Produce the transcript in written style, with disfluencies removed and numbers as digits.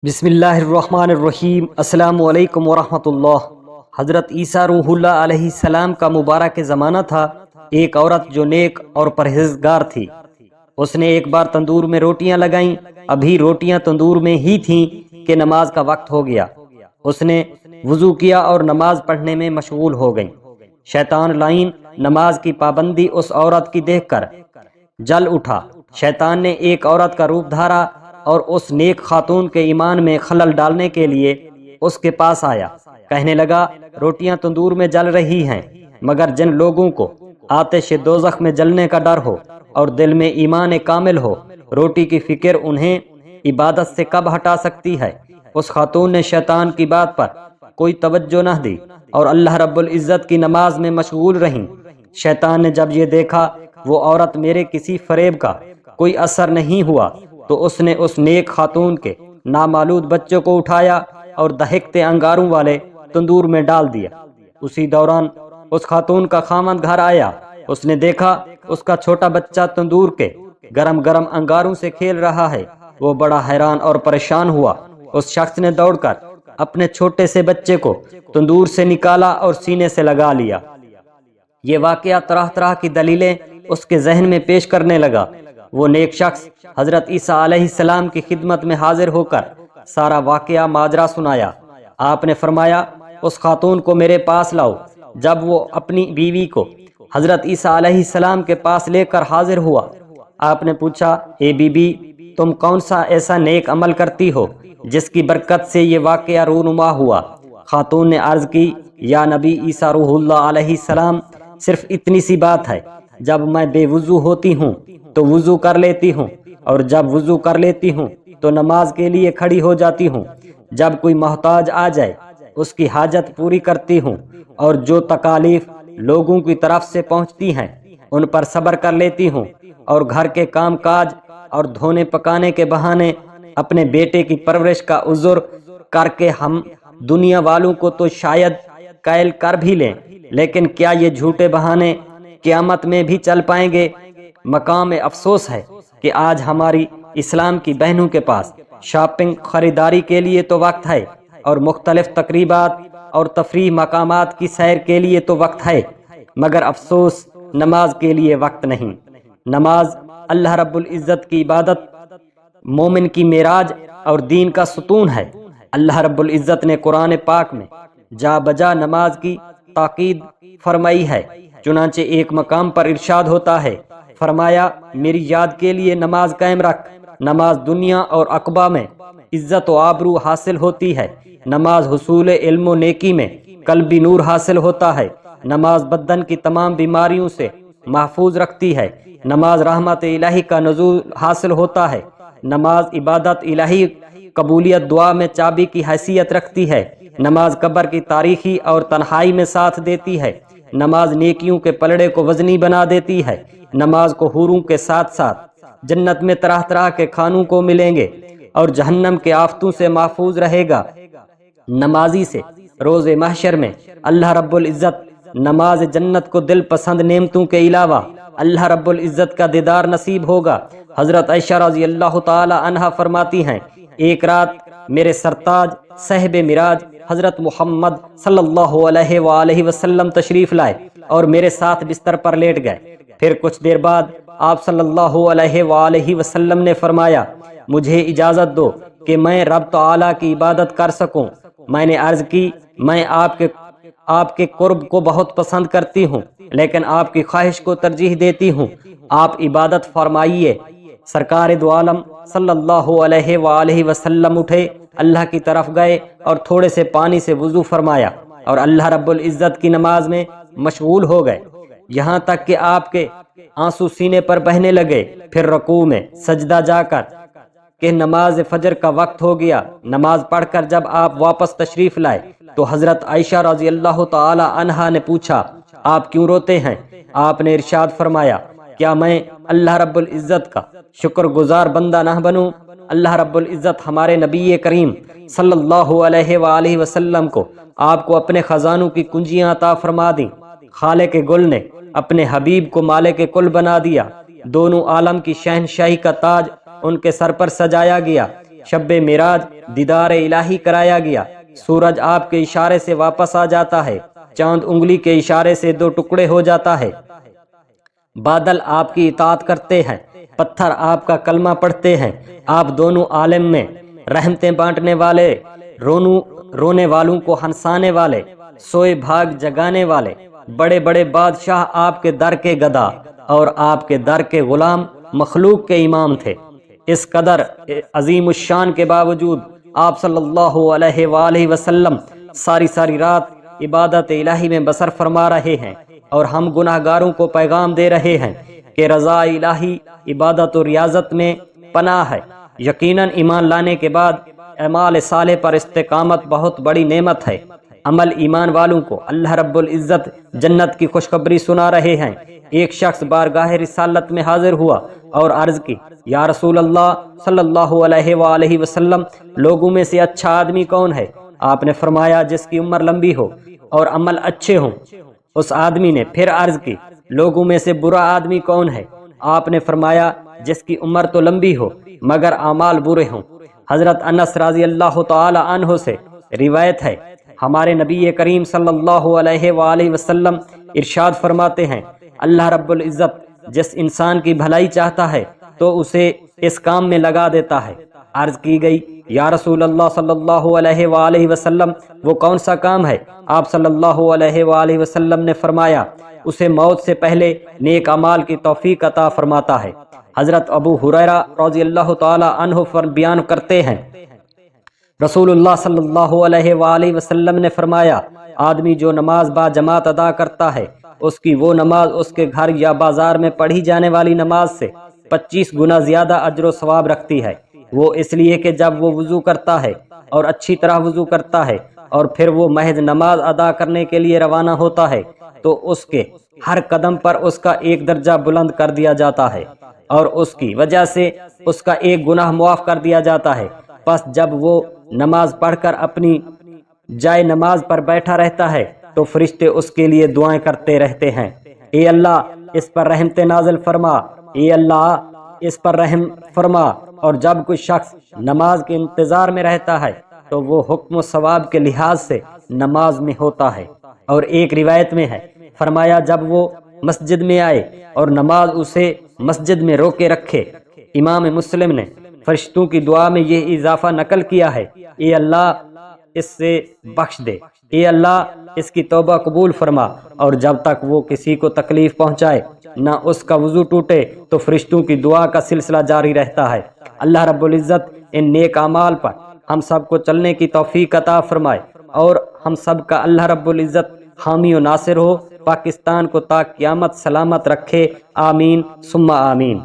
بسم اللہ الرحمن الرحیم۔ السلام علیکم ورحمۃ اللہ۔ حضرت عیسیٰ روح اللہ علیہ السلام کا مبارک زمانہ تھا۔ ایک عورت جو نیک اور پرہیزگار تھی، اس نے ایک بار تندور میں روٹیاں لگائیں۔ ابھی روٹیاں تندور میں ہی تھیں کہ نماز کا وقت ہو گیا۔ اس نے وضو کیا اور نماز پڑھنے میں مشغول ہو گئی۔ شیطان لعین نماز کی پابندی اس عورت کی دیکھ کر جل اٹھا۔ شیطان نے ایک عورت کا روپ دھارا اور اس نیک خاتون کے ایمان میں خلل ڈالنے کے لیے اس کے پاس آیا۔ کہنے لگا، روٹیاں تندور میں جل رہی ہیں، مگر جن لوگوں کو آتش دوزخ میں جلنے کا ڈر ہو اور دل میں ایمان کامل ہو، روٹی کی فکر انہیں عبادت سے کب ہٹا سکتی ہے؟ اس خاتون نے شیطان کی بات پر کوئی توجہ نہ دی اور اللہ رب العزت کی نماز میں مشغول رہیں۔ شیطان نے جب یہ دیکھا وہ عورت میرے کسی فریب کا کوئی اثر نہیں ہوا، تو اس نے اس نیک خاتون کے نامولود بچوں کو اٹھایا اور دہکتے انگاروں والے تندور میں ڈال دیا۔ اسی دوران اس خاتون کا خاوند گھر آیا۔ اس نے دیکھا اس کا چھوٹا بچہ تندور کے گرم گرم انگاروں سے کھیل رہا ہے۔ وہ بڑا حیران اور پریشان ہوا۔ اس شخص نے دوڑ کر اپنے چھوٹے سے بچے کو تندور سے نکالا اور سینے سے لگا لیا۔ یہ واقعہ طرح طرح کی دلیلیں اس کے ذہن میں پیش کرنے لگا۔ وہ نیک شخص حضرت عیسیٰ علیہ السلام کی خدمت میں حاضر ہو کر سارا واقعہ ماجرا سنایا۔ آپ نے فرمایا، اس خاتون کو میرے پاس لاؤ۔ جب وہ اپنی بیوی کو حضرت عیسیٰ علیہ السلام کے پاس لے کر حاضر ہوا، آپ نے پوچھا، اے بی بی، تم کون سا ایسا نیک عمل کرتی ہو جس کی برکت سے یہ واقعہ رونما ہوا؟ خاتون نے عرض کی، یا نبی عیسیٰ روح اللہ علیہ السلام، صرف اتنی سی بات ہے، جب میں بے وضو ہوتی ہوں تو وضو کر لیتی ہوں، اور جب وضو کر لیتی ہوں تو نماز کے لیے کھڑی ہو جاتی ہوں۔ جب کوئی محتاج آ جائے اس کی حاجت پوری کرتی ہوں، اور جو تکالیف لوگوں کی طرف سے پہنچتی ہیں ان پر صبر کر لیتی ہوں، اور گھر کے کام کاج اور دھونے پکانے کے بہانے اپنے بیٹے کی پرورش کا عذر کر کے ہم دنیا والوں کو تو شاید قائل کر بھی لیں، لیکن کیا یہ جھوٹے بہانے قیامت میں بھی چل پائیں گے؟ مقام افسوس ہے کہ آج ہماری اسلام کی بہنوں کے پاس شاپنگ خریداری کے لیے تو وقت ہے، اور مختلف تقریبات اور تفریح مقامات کی سیر کے لیے تو وقت ہے، مگر افسوس نماز کے لیے وقت نہیں۔ نماز اللہ رب العزت کی عبادت، مومن کی معراج اور دین کا ستون ہے۔ اللہ رب العزت نے قرآن پاک میں جا بجا نماز کی تاکید فرمائی ہے۔ چنانچہ ایک مقام پر ارشاد ہوتا ہے، فرمایا، میری یاد کے لیے نماز قائم رکھ۔ نماز دنیا اور عقبہ میں عزت و آبرو حاصل ہوتی ہے۔ نماز حصول علم و نیکی میں قلبی نور حاصل ہوتا ہے۔ نماز بدن کی تمام بیماریوں سے محفوظ رکھتی ہے۔ نماز رحمت الہی کا نزول حاصل ہوتا ہے۔ نماز عبادت الہی قبولیت دعا میں چابی کی حیثیت رکھتی ہے۔ نماز قبر کی تاریکی اور تنہائی میں ساتھ دیتی ہے۔ نماز نیکیوں کے پلڑے کو وزنی بنا دیتی ہے۔ نماز کو حوروں کے ساتھ ساتھ جنت میں طرح طرح کے کھانوں کو ملیں گے، اور جہنم کے آفتوں سے محفوظ رہے گا۔ نمازی سے روز محشر میں اللہ رب العزت نماز جنت کو دل پسند نعمتوں کے علاوہ اللہ رب العزت کا دیدار نصیب ہوگا۔ حضرت عائشہ رضی اللہ تعالی عنہا فرماتی ہیں، ایک رات میرے سرتاج صاحب معراج حضرت محمد صلی اللہ علیہ وآلہ وسلم تشریف لائے اور میرے ساتھ بستر پر لیٹ گئے۔ پھر کچھ دیر بعد آپ صلی اللہ علیہ وآلہ وسلم نے فرمایا، مجھے اجازت دو کہ میں رب تعالیٰ کی عبادت کر سکوں۔ میں نے عرض کی، میں آپ کے قرب کو بہت پسند کرتی ہوں، لیکن آپ کی خواہش کو ترجیح دیتی ہوں۔ آپ عبادت فرمائیے۔ سرکار دو عالم صلی اللہ علیہ وآلہ وسلم اٹھے، اللہ کی طرف گئے اور تھوڑے سے پانی سے وضو فرمایا اور اللہ رب العزت کی نماز میں مشغول ہو گئے، یہاں تک کہ آپ کے آنسو سینے پر بہنے لگے۔ پھر رکوع میں سجدہ جا کر کہ نماز فجر کا وقت ہو گیا۔ نماز پڑھ کر جب آپ واپس تشریف لائے تو حضرت عائشہ رضی اللہ تعالی عنہا نے پوچھا، آپ کیوں روتے ہیں؟ آپ نے ارشاد فرمایا، کیا میں اللہ رب العزت کا شکر گزار بندہ نہ بنوں؟ اللہ رب العزت ہمارے نبی کریم صلی اللہ علیہ وآلہ وسلم کو آپ کو اپنے خزانوں کی کنجیاں عطا فرما دیں۔ خالق گل نے اپنے حبیب کو مالک کل بنا دیا۔ دونوں عالم کی شہنشاہی کا تاج ان کے سر پر سجایا گیا۔ شب معراج دیدار الہی کرایا گیا، سورج آپ کے اشارے سے واپس آ جاتا ہے، چاند انگلی کے اشارے سے 2 ٹکڑے ہو جاتا ہے، بادل آپ کی اطاعت کرتے ہیں، پتھر آپ کا کلمہ پڑھتے ہیں، آپ دونوں عالم میں رحمتیں بانٹنے والے، رونے والوں کو ہنسانے والے، سوئے بھاگ جگانے والے، بڑے بڑے بادشاہ آپ کے در کے گدا اور آپ کے در کے غلام مخلوق کے امام تھے۔ اس قدر عظیم الشان کے باوجود آپ صلی اللہ علیہ وآلہ وسلم ساری رات عبادت الہی میں بسر فرما رہے ہیں، اور ہم گناہ گاروں کو پیغام دے رہے ہیں کہ رضا الہی عبادت و ریاضت میں پناہ ہے۔ یقیناً ایمان لانے کے بعد اعمال صالح پر استقامت بہت بڑی نعمت ہے۔ عمل ایمان والوں کو اللہ رب العزت جنت کی خوشخبری سنا رہے ہیں۔ ایک شخص بارگاہ رسالت میں حاضر ہوا اور عرض کی، یا رسول اللہ صلی اللہ علیہ وآلہ وسلم، لوگوں میں سے اچھا آدمی کون ہے؟ آپ نے فرمایا، جس کی عمر لمبی ہو اور عمل اچھے ہوں۔ اس آدمی نے پھر عرض کی، لوگوں میں سے برا آدمی کون ہے؟ آپ نے فرمایا، جس کی عمر تو لمبی ہو مگر اعمال برے ہوں۔ حضرت انس رضی اللہ تعالی عنہ سے روایت ہے، ہمارے نبی کریم صلی اللہ علیہ وآلہ وسلم ارشاد فرماتے ہیں، اللہ رب العزت جس انسان کی بھلائی چاہتا ہے تو اسے اس کام میں لگا دیتا ہے۔ عرض کی گئی، یا رسول اللہ صلی اللہ علیہ وآلہ وسلم، وہ کون سا کام ہے؟ آپ صلی اللہ علیہ وآلہ وسلم نے فرمایا، اسے موت سے پہلے نیک اعمال کی توفیق عطا فرماتا ہے۔ حضرت ابو ہریرہ رضی اللہ تعالی عنہ بیان کرتے ہیں، رسول اللہ صلی اللہ علیہ وآلہ وسلم نے فرمایا، آدمی جو نماز با جماعت ادا کرتا ہے، اس کی وہ نماز اس کے گھر یا بازار میں پڑھی جانے والی نماز سے 25 گنا زیادہ اجر و ثواب رکھتی ہے۔ وہ اس لیے کہ جب وہ وضو کرتا ہے اور اچھی طرح وضو کرتا ہے اور پھر وہ محض نماز ادا کرنے کے لیے روانہ ہوتا ہے تو اس کے ہر قدم پر اس کا 1 درجہ بلند کر دیا جاتا ہے اور اس کی وجہ سے اس کا 1 گناہ معاف کر دیا جاتا ہے۔ پس جب وہ نماز پڑھ کر اپنی جائے نماز پر بیٹھا رہتا ہے تو فرشتے اس کے لیے دعائیں کرتے رہتے ہیں، اے اللہ اس پر رحمت نازل فرما، اے اللہ اس پر رحم فرما۔ اور جب کوئی شخص نماز کے انتظار میں رہتا ہے تو وہ حکم و ثواب کے لحاظ سے نماز میں ہوتا ہے۔ اور ایک روایت میں ہے، فرمایا، جب وہ مسجد میں آئے اور نماز اسے مسجد میں روکے رکھے۔ امام مسلم نے فرشتوں کی دعا میں یہ اضافہ نقل کیا ہے، اے اللہ اس سے بخش دے، اے اللہ اس کی توبہ قبول فرما۔ اور جب تک وہ کسی کو تکلیف پہنچائے نہ اس کا وضو ٹوٹے تو فرشتوں کی دعا کا سلسلہ جاری رہتا ہے۔ اللہ رب العزت ان نیک اعمال پر ہم سب کو چلنے کی توفیق عطا فرمائے اور ہم سب کا اللہ رب العزت حامی و ناصر ہو، پاکستان کو تا قیامت سلامت رکھے، آمین ثم آمین۔